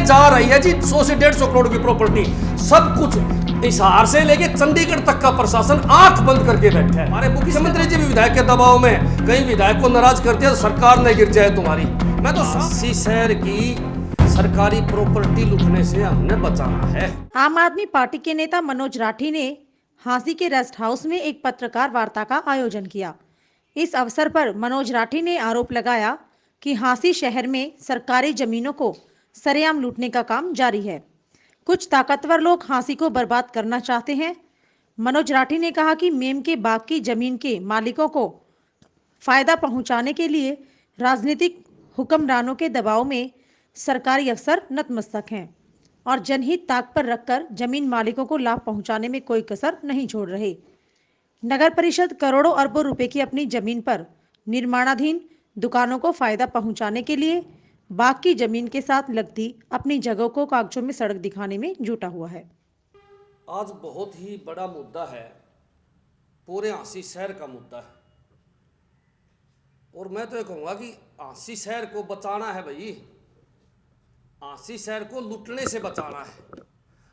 जा रही है जी 100 से 150 करोड़ की प्रॉपर्टी। सब कुछ हिसार से लेके चंडीगढ़ तक का प्रशासन आंख बंद करके बैठा है। हमारे मुख्यमंत्री जी भी विधायक के दबाव में है, कहीं विधायक को नाराज कर दिया तो सरकार नहीं गिर जाए तुम्हारी। मैं तो अस्सी शहर की सरकारी प्रॉपर्टी लूटने से हमने बचाना है। आम आदमी पार्टी के नेता मनोज राठी ने हांसी के रेस्ट हाउस में एक पत्रकार वार्ता का आयोजन किया। इस अवसर पर मनोज राठी ने आरोप लगाया कि हांसी शहर में सरकारी जमीनों को सरेआम लूटने का काम जारी है। कुछ ताकतवर लोग हांसी को बर्बाद करना चाहते हैं। मनोज राठी ने कहा कि मेम के बाग की जमीन के मालिकों को फायदा पहुंचाने के लिए राजनीतिक हुक्मरानों के दबाव में सरकारी अफसर नतमस्तक हैं और जनहित ताक पर रखकर जमीन मालिकों को लाभ पहुंचाने में कोई कसर नहीं छोड़ रहे। नगर परिषद करोड़ों अरबों रुपए की अपनी जमीन पर निर्माणाधीन दुकानों को फायदा पहुंचाने के लिए बाग की जमीन के साथ लगती अपनी जगहों को कागजों में सड़क दिखाने में जुटा हुआ है। आज बहुत ही बड़ा मुद्दा है, पूरे हांसी शहर का मुद्दा है। और मैं तो ये कहूँगा कि हांसी शहर को बचाना है भाई, हांसी शहर को लूटने से बचाना है।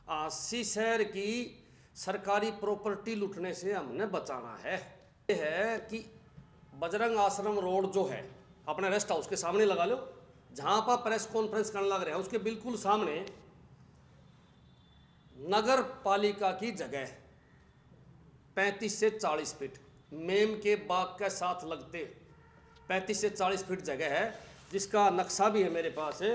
हांसी शहर की सरकारी प्रॉपर्टी लूटने से हमने बचाना है। ये है कि बजरंग आश्रम रोड जो है अपने रेस्ट हाउस के सामने लगा लो, जहाँ पर प्रेस कॉन्फ्रेंस करने लग रहे हैं उसके बिल्कुल सामने नगर पालिका की जगह 35 से 40 फीट मेम के बाग के साथ लगते 35 से 40 फीट जगह है, जिसका नक्शा भी है मेरे पास है।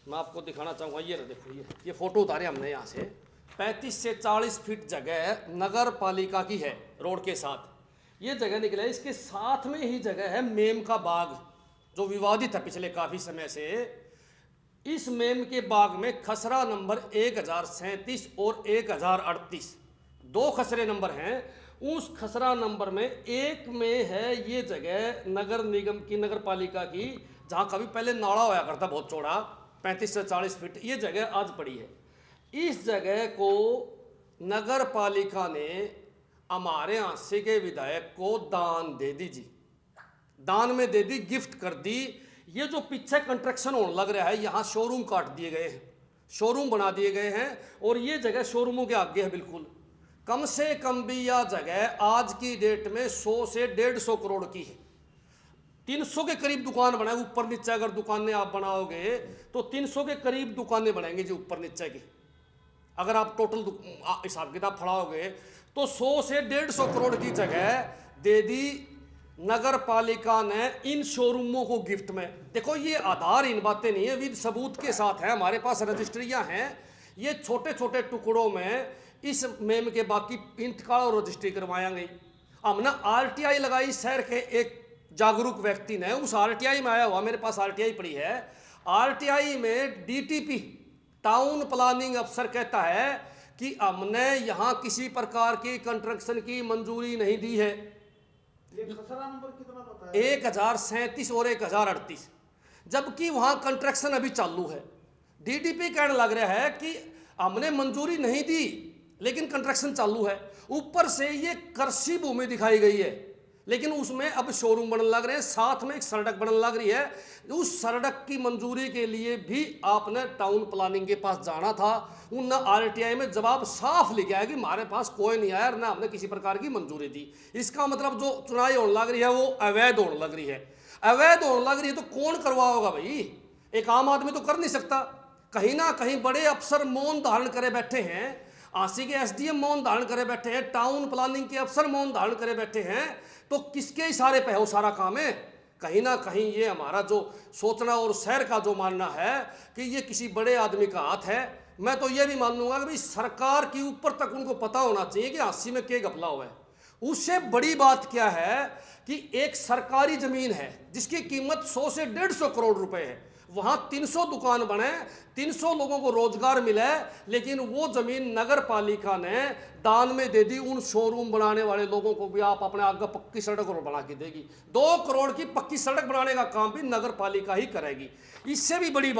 मैं आपको दिखाना चाहूँगा, ये देखो, ये फोटो उतारे हमने यहाँ से। 35 से 40 फीट जगह नगर पालिका की है, रोड के साथ ये जगह निकला है। इसके साथ में ही जगह है मेम का बाग, जो विवादित है पिछले काफ़ी समय से। इस मेम के बाग में खसरा नंबर 1037 और 1038 दो खसरे नंबर हैं। उस खसरा नंबर में एक में है ये जगह नगर निगम की, नगर पालिका की, जहाँ कभी पहले नाला होया करता बहुत चौड़ा 35 से 40 फीट। ये जगह आज पड़ी है। इस जगह को नगर पालिका ने हमारे हांसी के विधायक को दान दे दी जी, दान में दे दी, गिफ्ट कर दी। ये जो पीछे कंस्ट्रक्शन होने लग रहा है, यहाँ शोरूम काट दिए गए हैं, शोरूम बना दिए गए हैं और ये जगह शोरूमों के आगे है बिल्कुल। कम से कम भी यह जगह आज की डेट में 100 से 150 करोड़ की है। 300 के करीब दुकान बनाए, ऊपर नीचे अगर दुकानें आप बनाओगे तो 300 के करीब दुकानें बनाएंगे जी ऊपर नीचे की। अगर आप टोटल हिसाब किताब फड़ाओगे तो 100 से 150 करोड़ की जगह दे दी नगर पालिका ने इन शोरूमों को गिफ्ट में। देखो ये आधार इन बातें नहीं है, विद सबूत के साथ है, हमारे पास रजिस्ट्रियां हैं। ये छोटे छोटे टुकड़ों में इस मेम के बाकी इंतकाल और रजिस्ट्री करवाया गई। हमने आरटीआई लगाई, शहर के एक जागरूक व्यक्ति ने उस आरटीआई में आया हुआ, मेरे पास आरटीआई पड़ी है। आरटीआई में डीटीपी टाउन प्लानिंग अफसर कहता है कि हमने यहां किसी प्रकार की कंस्ट्रक्शन की मंजूरी नहीं दी है। 1037 और 1038, जबकि वहां कंस्ट्रक्शन अभी चालू है। डीटीपी कहने लग रहा है कि हमने मंजूरी नहीं दी लेकिन कंस्ट्रक्शन चालू है। ऊपर से ये कृषि भूमि दिखाई गई है लेकिन उसमें अब शोरूम बनने लग रहे हैं, साथ में एक सड़क बनने लग रही है। उस सड़क की मंजूरी के लिए भी आपने टाउन प्लानिंग के पास जाना था। उन आरटीआई में जवाब साफ लिखा है कि हमारे पास कोई नहीं आया, ना हमने किसी प्रकार की मंजूरी दी। इसका मतलब जो चुनाई होने लग रही है वो अवैध होने लग रही है। अवैध होने लग रही है तो कौन करवाओगा भाई? एक आम आदमी तो कर नहीं सकता। कहीं ना कहीं बड़े अफसर मौन धारण करे बैठे हैं। हांसी के एसडीएम मौन धारण करे बैठे हैं, टाउन प्लानिंग के अफसर मौन धारण करे बैठे हैं। तो किसके इशारे पे है वो सारा काम है? कहीं ना कहीं ये हमारा जो सोचना और शहर का जो मानना है कि ये किसी बड़े आदमी का हाथ है। मैं तो ये भी मान लूंगा कि भाई सरकार के ऊपर तक उनको पता होना चाहिए कि हांसी में क्या घपला हुआ है। उससे बड़ी बात क्या है कि एक सरकारी जमीन है जिसकी कीमत 100 से 150 करोड़ रुपए है, वहां 300 दुकान बने, 300 लोगों को रोजगार मिले, लेकिन वो जमीन नगर पालिका ने दान में दे दी उन शोरूम बनाने वाले लोगों को भी। आप अपने आगे पक्की सड़क और बना के देगी, 2 करोड़ की पक्की सड़क बनाने का काम भी नगर पालिका ही करेगी। इससे भी बड़ी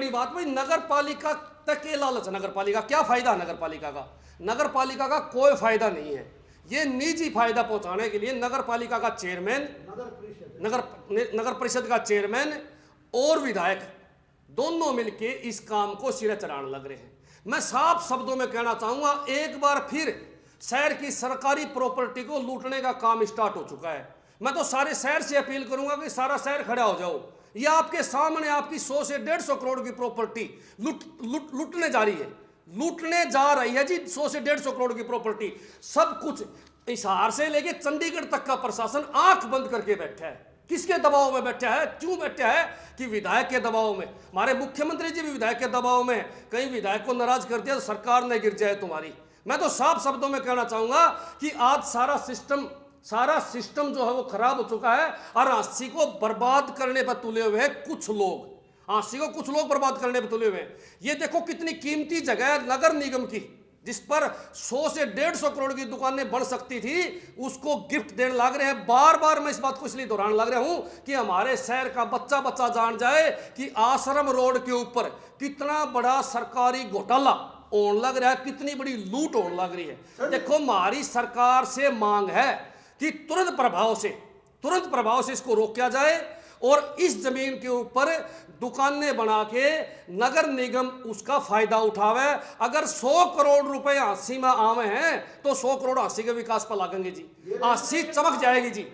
बात भाई नगर पालिका तक के लालच। नगर पालिका क्या फायदा है? नगर पालिका का कोई फायदा नहीं है। ये निजी फायदा पहुंचाने के लिए नगर पालिका का चेयरमैन, नगर परिषद का चेयरमैन और विधायक दोनों मिलके इस काम को सिरे चढ़ाने लग रहे हैं। मैं साफ शब्दों में कहना चाहूंगा, एक बार फिर शहर की सरकारी प्रॉपर्टी को लूटने का काम स्टार्ट हो चुका है। मैं तो सारे शहर से अपील करूंगा कि सारा शहर खड़ा हो जाओ। ये आपके सामने आपकी 100 से 150 करोड़ की प्रॉपर्टी लूटने जा रही है, लूटने जा रही है जी। 100 से 150 करोड़ की प्रॉपर्टी, सब कुछ हिसार से लेके चंडीगढ़ तक का प्रशासन आंख बंद करके बैठा है। किसके दबाव में बैठा है? क्यों बैठा है? कि विधायक के दबाव में। हमारे मुख्यमंत्री जी भी विधायक के दबाव में। कहीं विधायक को नाराज कर दिया तो सरकार न गिर जाए तुम्हारी। मैं तो साफ शब्दों में कहना चाहूंगा कि आज सारा सिस्टम जो है वो खराब हो चुका है और हांसी को बर्बाद करने पर तुले हुए हैं कुछ लोग। हांसी को कुछ लोग बर्बाद करने पर तुले हुए हैं। ये देखो कितनी कीमती जगह है नगर निगम की, जिस पर 100 से 150 करोड़ की दुकानें बन सकती थी, उसको गिफ्ट देने लग रहे हैं। बार बार मैं इस बात को इसलिए दोहराने लग रहा हूं कि हमारे शहर का बच्चा बच्चा जान जाए कि आश्रम रोड के ऊपर कितना बड़ा सरकारी घोटाला होने लग रहा है, कितनी बड़ी लूट होने लग रही है। देखो हमारी सरकार से मांग है कि तुरंत प्रभाव से इसको रोका जाए और इस जमीन के ऊपर दुकानें बना के नगर निगम उसका फायदा उठावे। अगर 100 करोड़ रुपए हांसी में आवे हैं तो 100 करोड़ हांसी के विकास पर लागेंगे जी, हांसी चमक जाएगी जी।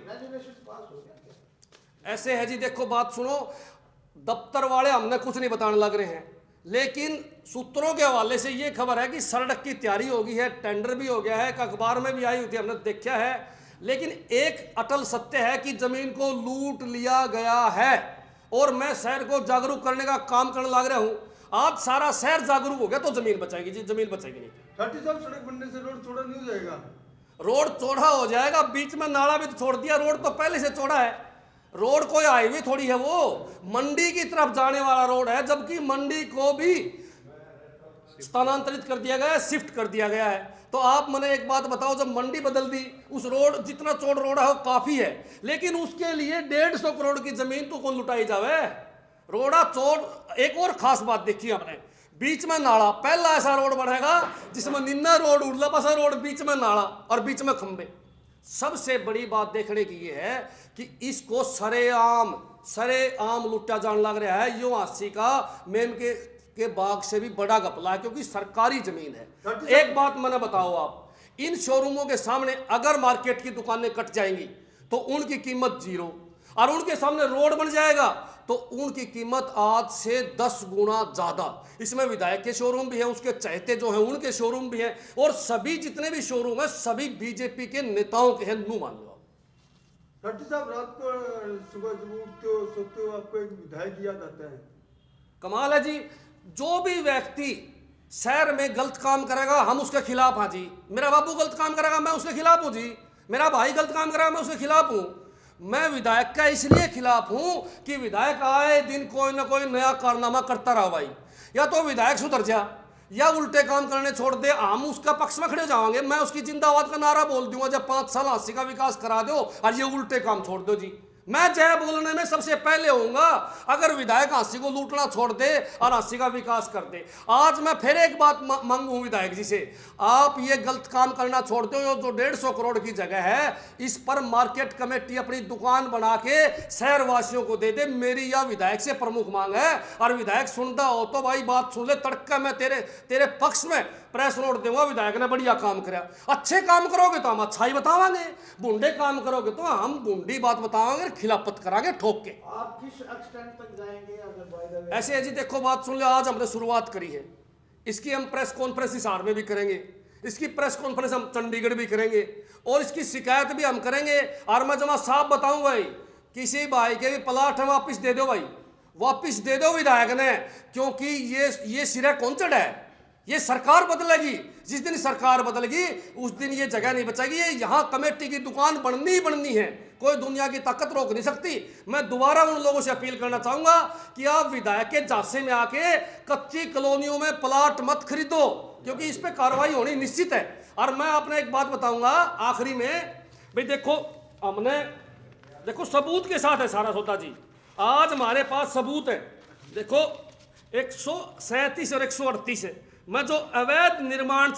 ऐसे है जी। देखो बात सुनो, दफ्तर वाले हमने कुछ नहीं बताने लग रहे हैं, लेकिन सूत्रों के हवाले से ये खबर है कि सड़क की तैयारी हो गई है, टेंडर भी हो गया है, अखबार में भी आई हुई थी, हमने देखा है। लेकिन एक अटल सत्य है कि जमीन को लूट लिया गया है और मैं शहर को जागरूक करने का काम करने लग रहा हूं। आज सारा शहर जागरूक हो गया तो जमीन बचाएगी जी, जमीन बचाएगी नहीं। 30 साल सड़क बनने से रोड चौड़ा नहीं हो जाएगा? रोड चौड़ा हो जाएगा, बीच में नाला भी तो छोड़ दिया। रोड तो पहले से चौड़ा है। रोड कोई हाईवे थोड़ी है, वो मंडी की तरफ जाने वाला रोड है, जबकि मंडी को भी स्थानांतरित कर दिया गया है, शिफ्ट कर दिया गया है। तो आप मैंने एक बात बताओ, जब मंडी बदल दी, उस रोड जितना चौड़ रोड है वो काफी है, लेकिन उसके लिए 150 करोड़ की जमीन तो कौन लुटाई जावे? रोड़ा चौड़। एक और खास बात देखी हमने, बीच में नाला। पहला ऐसा रोड बनेगा जिसमें निन्ना रोड, उर्ला पासा रोड, बीच में नाला और बीच में खंबे। सबसे बड़ी बात देखने की ये है कि इसको सरेआम लुटा जाने लग रहा है। यो हांसी का मेम के बाग से भी बड़ा घपला है, क्योंकि सरकारी जमीन है। एक बात मैंने बताओ, आप इन शोरूमों के सामने अगर मार्केट की दुकानें कट जाएंगी तो उनकी कीमत 0, और उनके सामने रोड बन जाएगा तो उनकी कीमत आज से 10 गुना ज्यादा। इसमें विधायक के शोरूम भी है, उसके चहेते जो हैं उनके शोरूम भी हैं, और सभी जितने भी शोरूम है सभी बीजेपी के नेताओं के हैं। नू मान लो साहब, रात को सुबह जब उठते हो सोते हो आपको एक विधायक याद आता है। कमाल है जी। जो भी व्यक्ति शहर में गलत काम करेगा हम उसके खिलाफ। हाँ जी, मेरा बाबू गलत काम करेगा मैं उसके खिलाफ हूँ जी, मेरा भाई गलत काम करेगा मैं उसके खिलाफ हूँ। मैं विधायक का इसलिए खिलाफ हूँ कि विधायक आए दिन कोई ना कोई नया कारनामा करता रहा भाई। या तो विधायक सुधर जा या उल्टे काम करने छोड़ दे, हम उसका पक्ष में खड़े जाएंगे। मैं उसकी जिंदाबाद का नारा बोल दूंगा जब 5 साल हांसी का विकास करा दो और ये उल्टे काम छोड़ दो जी। मैं जय बोलने में सबसे पहले होऊंगा अगर विधायक हांसी को लूटना छोड़ दे और हांसी का विकास कर दे। आज मैं फिर एक बात मांगू विधायक जी से, आप ये गलत काम करना छोड़ दो। जो 150 करोड़ की जगह है इस पर मार्केट कमेटी अपनी दुकान बना के शहर वासियों को दे दे। मेरी यह विधायक से प्रमुख मांग है। और विधायक सुनता हो तो भाई बात सुन ले, तड़का मैं तेरे पक्ष में प्रेस नोट दूंगा। विधायक ने बढ़िया काम कराया। अच्छे काम करोगे तो हम अच्छा ही बतावांगे, बुंडे काम करोगे तो हम बुंडी बात बतावांगे, खिलाफत करांगे ठोक के। आप किस एक्सटेंट तक जाएंगे अगर बाय द वे? ऐसे है जी। देखो बात सुन लो, आज हमने शुरुआत करी है, इसकी हम प्रेस कॉन्फ्रेंस हिसार में भी करेंगे, इसकी प्रेस कॉन्फ्रेंस हम चंडीगढ़ भी करेंगे और इसकी शिकायत भी हम करेंगे। और मैं जमा साफ बताऊं भाई, किसी भाई के भी प्लाट है वापिस दे दो भाई, वापिस दे दो विधायक ने, क्योंकि ये सिरा कौन चढ़ा है? ये सरकार बदलेगी। जिस दिन सरकार बदलेगी उस दिन ये जगह नहीं बचेगी। ये यहाँ कमेटी की दुकान बननी ही बननी है, कोई दुनिया की ताकत रोक नहीं सकती। मैं दोबारा उन लोगों से अपील करना चाहूंगा कि आप विधायक के झांसे में आके कच्ची कॉलोनियों में प्लाट मत खरीदो, क्योंकि इस पे कार्रवाई होनी निश्चित है। और मैं आपने एक बात बताऊंगा आखिरी में भाई, देखो सबूत के साथ है सारा सौदा जी। आज हमारे पास सबूत है। देखो 137 और 138 है। मैं जो अवैध निर्माण